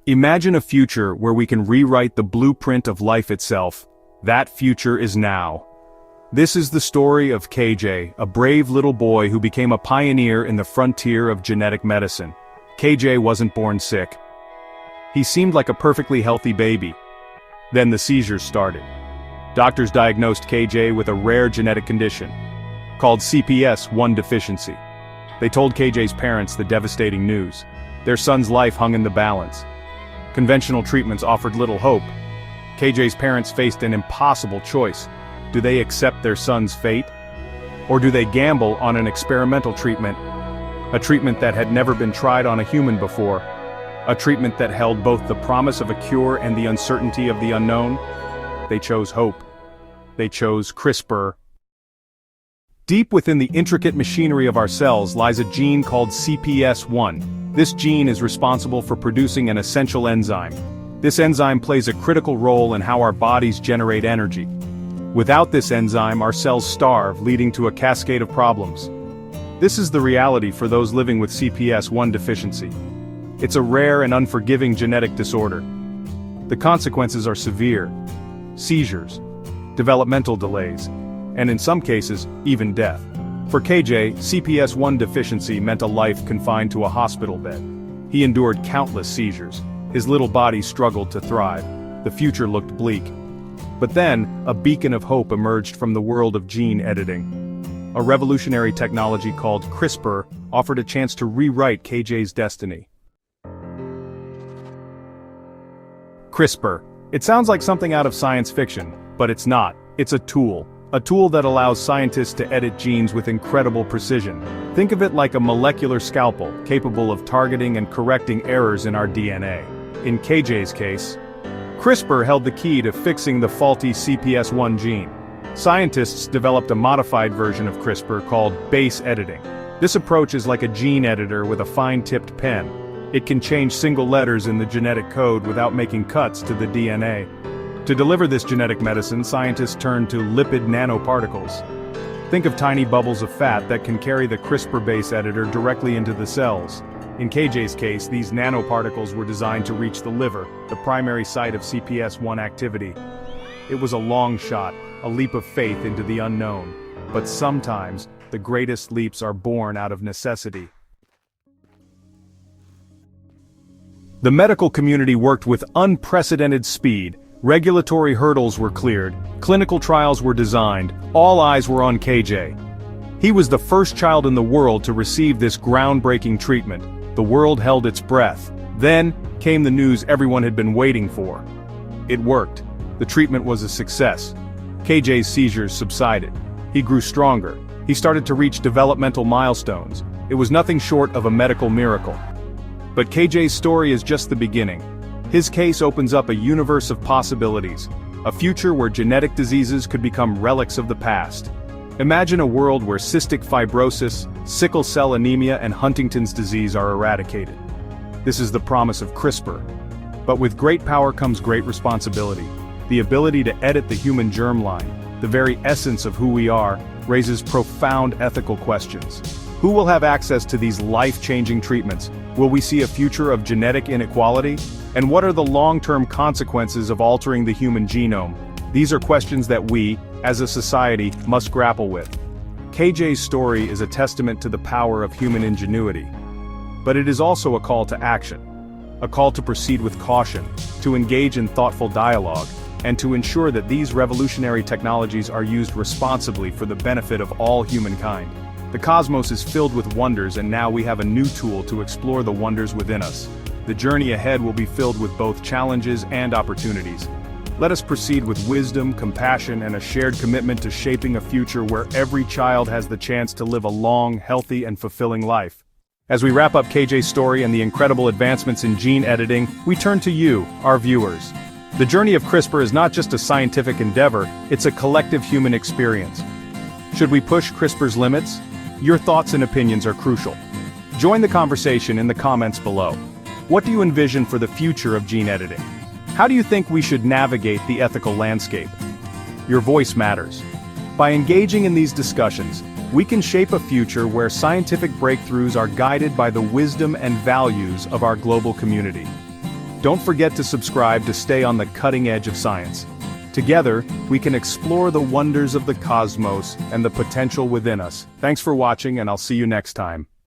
Imagine a future where we can rewrite the blueprint of life itself. That future is now. This is the story of KJ, a brave little boy who became a pioneer in the frontier of genetic medicine. KJ wasn't born sick. He seemed like a perfectly healthy baby. Then the seizures started. Doctors diagnosed KJ with a rare genetic condition, called CPS1 deficiency. They told KJ's parents the devastating news. Their son's life hung in the balance. Conventional treatments offered little hope. KJ's parents faced an impossible choice. Do they accept their son's fate? Or do they gamble on an experimental treatment? A treatment that had never been tried on a human before. A treatment that held both the promise of a cure and the uncertainty of the unknown. They chose hope. They chose CRISPR. Deep within the intricate machinery of our cells lies a gene called CPS1. This gene is responsible for producing an essential enzyme. This enzyme plays a critical role in how our bodies generate energy. Without this enzyme, our cells starve, leading to a cascade of problems. This is the reality for those living with CPS1 deficiency. It's a rare and unforgiving genetic disorder. The consequences are severe: seizures, developmental delays, and in some cases, even death. For KJ, CPS1 deficiency meant a life confined to a hospital bed. He endured countless seizures. His little body struggled to thrive. The future looked bleak. But then, a beacon of hope emerged from the world of gene editing. A revolutionary technology called CRISPR offered a chance to rewrite KJ's destiny. CRISPR. It sounds like something out of science fiction, but it's not. It's a tool. A tool that allows scientists to edit genes with incredible precision. Think of it like a molecular scalpel, capable of targeting and correcting errors in our DNA. In KJ's case, CRISPR held the key to fixing the faulty CPS1 gene. Scientists developed a modified version of CRISPR called base editing. This approach is like a gene editor with a fine-tipped pen. It can change single letters in the genetic code without making cuts to the DNA. To deliver this genetic medicine, scientists turned to lipid nanoparticles. Think of tiny bubbles of fat that can carry the CRISPR base editor directly into the cells. In KJ's case, these nanoparticles were designed to reach the liver, the primary site of CPS1 activity. It was a long shot, a leap of faith into the unknown. But sometimes, the greatest leaps are born out of necessity. The medical community worked with unprecedented speed. Regulatory hurdles were cleared, clinical trials were designed, all eyes were on KJ. He was the first child in the world to receive this groundbreaking treatment. The world held its breath. Then came the news everyone had been waiting for. It worked. The treatment was a success. KJ's seizures subsided. He grew stronger. He started to reach developmental milestones. It was nothing short of a medical miracle. But KJ's story is just the beginning. His case opens up a universe of possibilities, a future where genetic diseases could become relics of the past. Imagine a world where cystic fibrosis, sickle cell anemia, and Huntington's disease are eradicated. This is the promise of CRISPR. But with great power comes great responsibility. The ability to edit the human germline, the very essence of who we are, raises profound ethical questions. Who will have access to these life-changing treatments? Will we see a future of genetic inequality? And what are the long-term consequences of altering the human genome? These are questions that we, as a society, must grapple with. KJ's story is a testament to the power of human ingenuity. But it is also a call to action. A call to proceed with caution, to engage in thoughtful dialogue, and to ensure that these revolutionary technologies are used responsibly for the benefit of all humankind. The cosmos is filled with wonders, and now we have a new tool to explore the wonders within us. The journey ahead will be filled with both challenges and opportunities. Let us proceed with wisdom, compassion, and a shared commitment to shaping a future where every child has the chance to live a long, healthy, and fulfilling life. As we wrap up KJ's story and the incredible advancements in gene editing, we turn to you, our viewers. The journey of CRISPR is not just a scientific endeavor, it's a collective human experience. Should we push CRISPR's limits? Your thoughts and opinions are crucial. Join the conversation in the comments below. What do you envision for the future of gene editing? How do you think we should navigate the ethical landscape? Your voice matters. By engaging in these discussions, we can shape a future where scientific breakthroughs are guided by the wisdom and values of our global community. Don't forget to subscribe to stay on the cutting edge of science. Together, we can explore the wonders of the cosmos and the potential within us. Thanks for watching, and I'll see you next time.